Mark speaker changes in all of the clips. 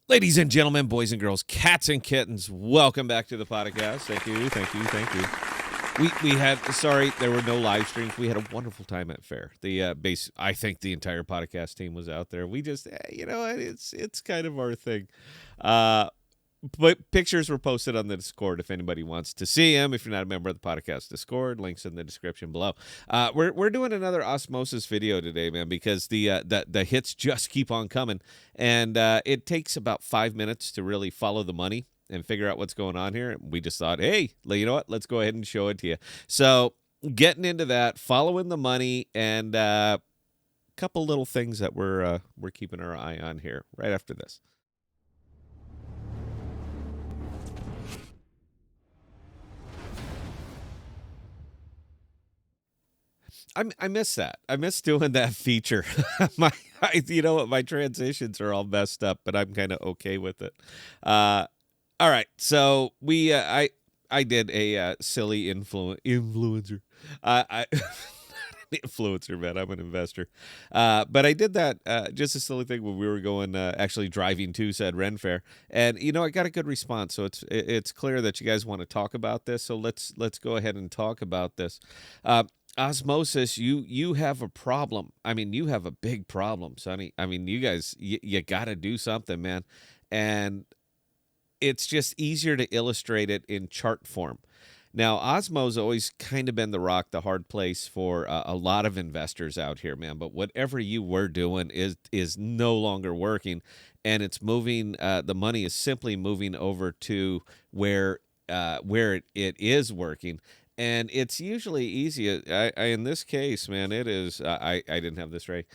Speaker 1: Ladies and gentlemen, boys and girls, cats and kittens, welcome back to the podcast. Thank you, thank you, thank you. We had sorry there were no live streams. We had a wonderful time at fair. The base, I think the entire podcast team was out there. We just it's kind of our thing. Uh, but pictures were posted on the Discord if anybody wants to see them. If you're not a member of the podcast Discord, links in the description below. We're doing another Osmosis video today, man, because the hits just keep on coming, and it takes about 5 minutes to really follow the money and figure out what's going on here. We just thought, hey, you know what? Let's go ahead and show it to you. So getting into that, following the money, and a couple little things that we're keeping our eye on here right after this. I miss that. I miss doing that feature. You know what? My transitions are all messed up, but I'm kind of okay with it. All right, so I did a silly influencer. I influencer, man. I'm an investor, but I did that just a silly thing when we were going actually driving to said Ren Fair, and I got a good response. So it's clear that you guys want to talk about this. So let's go ahead and talk about this. Osmosis, you have a problem. I mean, you have a big problem, Sonny. I mean, you guys, you got to do something, man. And it's just easier to illustrate it in chart form. Now, Osmo's always kind of been the rock, the hard place for a lot of investors out here, man. But whatever you were doing is no longer working, and it's moving. The money is simply moving over to where it is working. And it's usually easy. In this case, man, it is. I didn't have this right.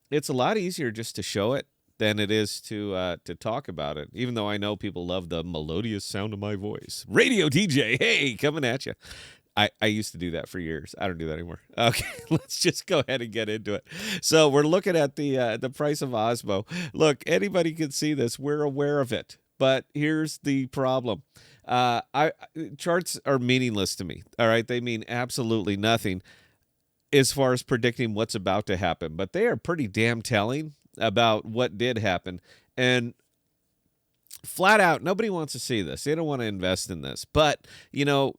Speaker 1: It's a lot easier just to show it than it is to talk about it. Even though I know people love the melodious sound of my voice, radio DJ, hey, coming at you. I used to do that for years. I don't do that anymore. Okay, let's just go ahead and get into it. So we're looking at the price of Osmo. Look, anybody can see this. We're aware of it. But here's the problem. Charts are meaningless to me. All right, they mean absolutely nothing as far as predicting what's about to happen. But they are pretty damn telling about what did happen. And flat out, nobody wants to see this. They don't want to invest in this. But,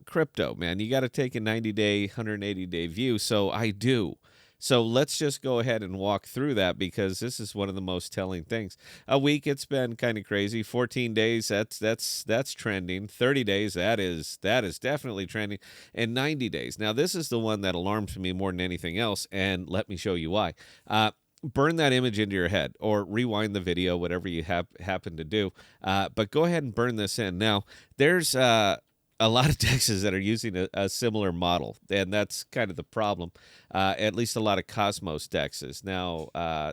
Speaker 1: crypto, man, you got to take a 90-day, 180-day view. So I do. So let's just go ahead and walk through that because this is one of the most telling things. A week, it's been kind of crazy. 14 days, that's trending. 30 days, that is definitely trending. And 90 days. Now, this is the one that alarms me more than anything else, and let me show you why. Burn that image into your head or rewind the video, whatever you happen to do. But go ahead and burn this in. Now, there's a lot of dexes that are using a similar model, and that's kind of the problem. At least a lot of Cosmos dexes. Now,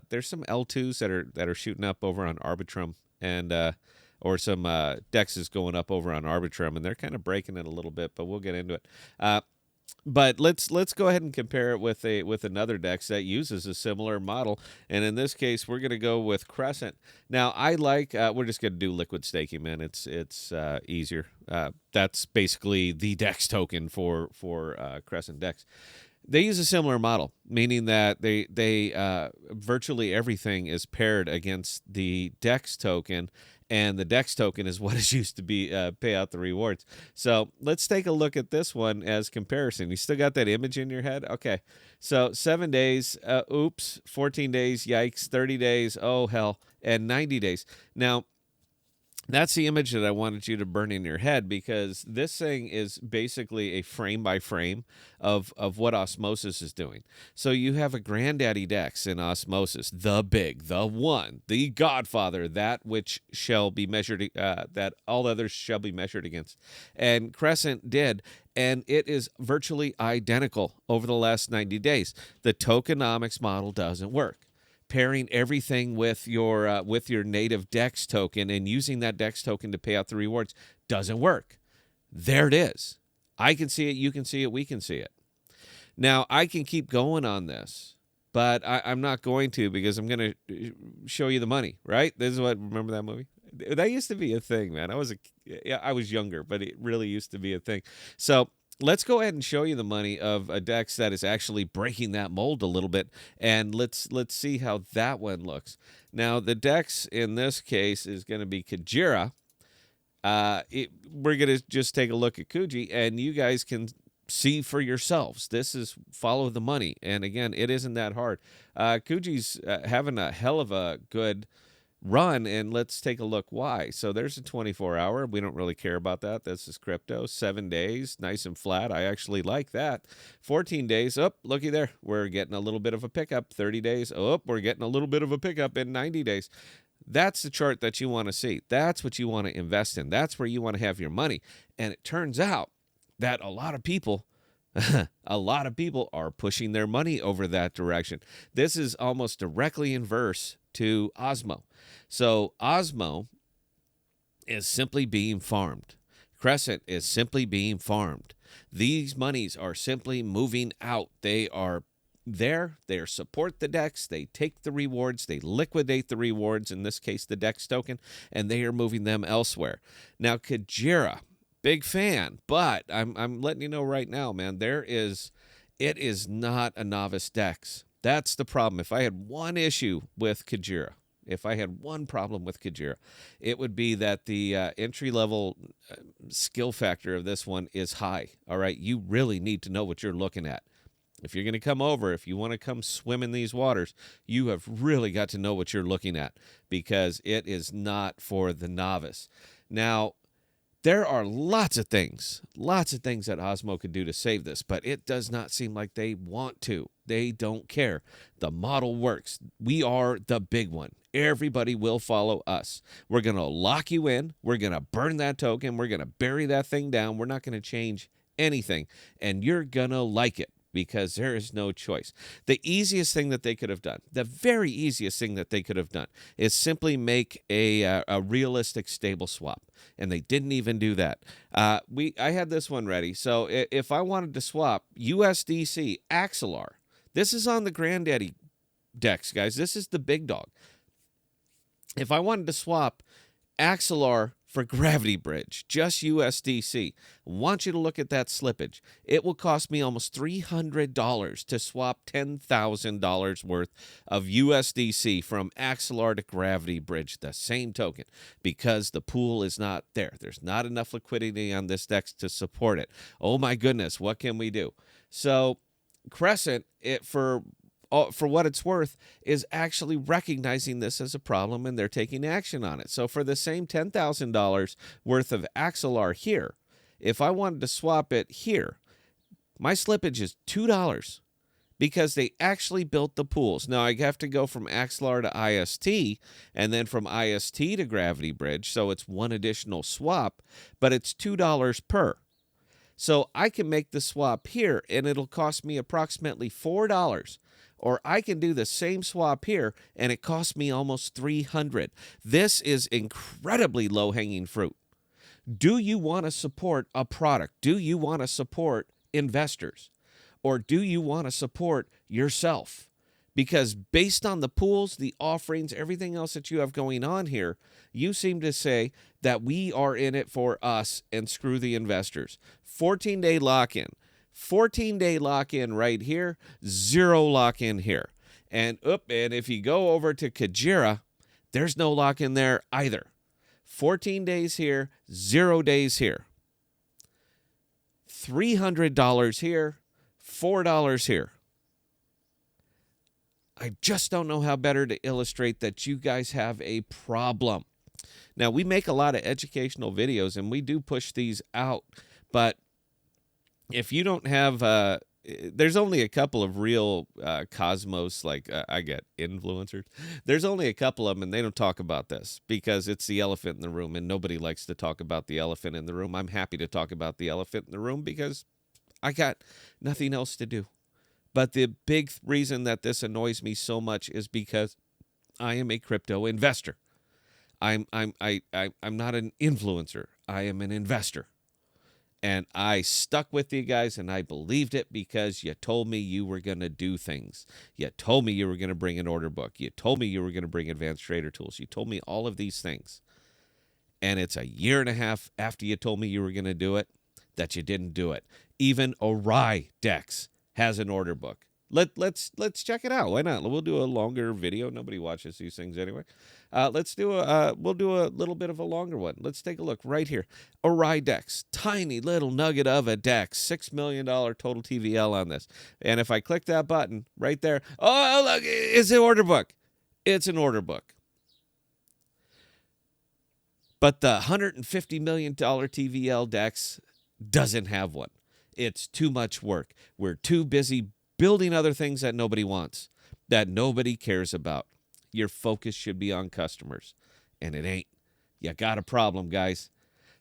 Speaker 1: there's some L2s that are shooting up over on Arbitrum, and or some dexes going up over on Arbitrum, and they're kind of breaking it a little bit. But we'll get into it. But let's go ahead and compare it with another dex that uses a similar model, and in this case, we're going to go with Crescent. Now, I like we're just going to do liquid staking, man. It's easier. That's basically the dex token for Crescent dex. They use a similar model, meaning that they virtually everything is paired against the dex token. And the DEX token is what is used to be pay out the rewards. So let's take a look at this one as comparison. You still got that image in your head? Okay. So 7 days, oops, 14 days, yikes, 30 days, oh hell, and 90 days. Now, that's the image that I wanted you to burn in your head because this thing is basically a frame by frame of what Osmosis is doing. So you have a granddaddy dex in Osmosis, the big, the one, the godfather, that which shall be measured, that all others shall be measured against. And Crescent did, and it is virtually identical over the last 90 days. The tokenomics model doesn't work. Pairing everything with your native DEX token and using that DEX token to pay out the rewards doesn't work. There it is. I can see it. You can see it. We can see it. Now, I can keep going on this, but I'm not going to because I'm going to show you the money, right? This is what, remember that movie? That used to be a thing, man. I was younger, but it really used to be a thing. So let's go ahead and show you the money of a DEX that is actually breaking that mold a little bit, and let's see how that one looks. Now, the DEX in this case is going to be Kujira. We're going to just take a look at Kuji, and you guys can see for yourselves. This is follow the money, and again, it isn't that hard. Kuji's having a hell of a good run, and let's take a look why. So there's a 24-hour. We don't really care about that. This is crypto. 7 days, nice and flat. I actually like that. 14 days. Oh, looky there. We're getting a little bit of a pickup. 30 days. Oh, we're getting a little bit of a pickup in 90 days. That's the chart that you want to see. That's what you want to invest in. That's where you want to have your money. And it turns out that a lot of people are pushing their money over that direction. This is almost directly inverse to Osmo. So Osmo is simply being farmed. Crescent is simply being farmed. These monies are simply moving out. They are there. They support the DEX. They take the rewards. They liquidate the rewards, in this case the DEX token, and they are moving them elsewhere. Now, Kujira, big fan, but I'm letting you know right now, man, it is not a novice DEX. That's the problem. If I had one issue with Kujira, if I had one problem with Kujira, it would be that the entry-level skill factor of this one is high. All right, you really need to know what you're looking at. If you're going to come over, if you want to come swim in these waters, you have really got to know what you're looking at, because it is not for the novice. Now, there are lots of things that Osmo could do to save this, but it does not seem like they want to. They don't care. The model works. We are the big one. Everybody will follow us. We're going to lock you in. We're going to burn that token. We're going to bury that thing down. We're not going to change anything, and you're going to like it, because there is no choice. The easiest thing that they could have done, the very easiest thing that they could have done, is simply make a realistic stable swap, and they didn't even do that. I had this one ready. So if I wanted to swap USDC Axelar, this is on the Granddaddy DEX, guys. This is the big dog. If I wanted to swap Axelar for Gravity Bridge, just USDC, I want you to look at that slippage. It will cost me almost $300 to swap $10,000 worth of USDC from Axelar to Gravity Bridge, the same token, because the pool is not there. There's not enough liquidity on this DEX to support it. Oh my goodness, what can we do? So Crescent, for what it's worth, is actually recognizing this as a problem, and they're taking action on it. So for the same $10,000 worth of Axelar here, if I wanted to swap it here, my slippage is $2, because they actually built the pools. Now, I have to go from Axelar to IST, and then from IST to Gravity Bridge, so it's one additional swap, but it's $2 per. So I can make the swap here, and it'll cost me approximately $4. Or I can do the same swap here, and it costs me almost $300. This is incredibly low-hanging fruit. Do you want to support a product? Do you want to support investors? Or do you want to support yourself? Because based on the pools, the offerings, everything else that you have going on here, you seem to say that we are in it for us and screw the investors. 14-day lock-in. 14-day lock-in right here, 0 lock-in here. And if you go over to Kujira, there's no lock-in there either. 14 days here, 0 days here. $300 here, $4 here. I just don't know how better to illustrate that you guys have a problem. Now, we make a lot of educational videos, and we do push these out, but if you don't have, there's only a couple of real Cosmos, I get influencers. There's only a couple of them, and they don't talk about this because it's the elephant in the room, and nobody likes to talk about the elephant in the room. I'm happy to talk about the elephant in the room because I got nothing else to do. But the big reason that this annoys me so much is because I am a crypto investor. I'm not an influencer. I am an investor. And I stuck with you guys, and I believed it because you told me you were going to do things. You told me you were going to bring an order book. You told me you were going to bring advanced trader tools. You told me all of these things. And it's a year and a half after you told me you were going to do it that you didn't do it. Even Ori Dex has an order book. Let's check it out. Why not? We'll do a longer video. Nobody watches these things anyway. We'll do a little bit of a longer one. Let's take a look right here. Ori Dex, tiny little nugget of a Dex, $6 million total TVL on this. And if I click that button right there, oh look, it's an order book. It's an order book. But the $150 million TVL Dex doesn't have one. It's too much work. We're too busy building other things that nobody wants, that nobody cares about. Your focus should be on customers, and it ain't. You got a problem, guys.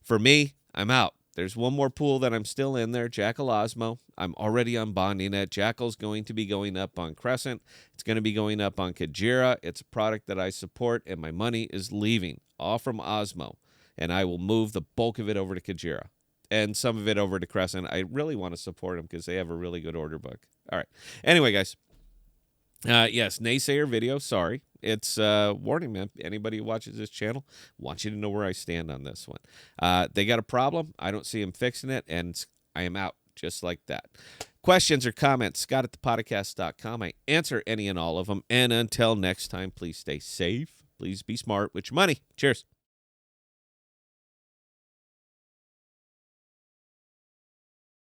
Speaker 1: For me, I'm out. There's one more pool that I'm still in there, Jackal Osmo. I'm already unbonding it. Jackal's going to be going up on Crescent. It's going to be going up on Kujira. It's a product that I support, and my money is leaving, all from Osmo, and I will move the bulk of it over to Kujira and some of it over to Crescent. I really want to support them because they have a really good order book. All right. Anyway, guys. Yes, naysayer video. Sorry. It's warning, man. Anybody who watches this channel, want you to know where I stand on this one. They got a problem. I don't see them fixing it, and I am out just like that. Questions or comments, scott@thepodcast.com. I answer any and all of them. And until next time, please stay safe. Please be smart with your money. Cheers.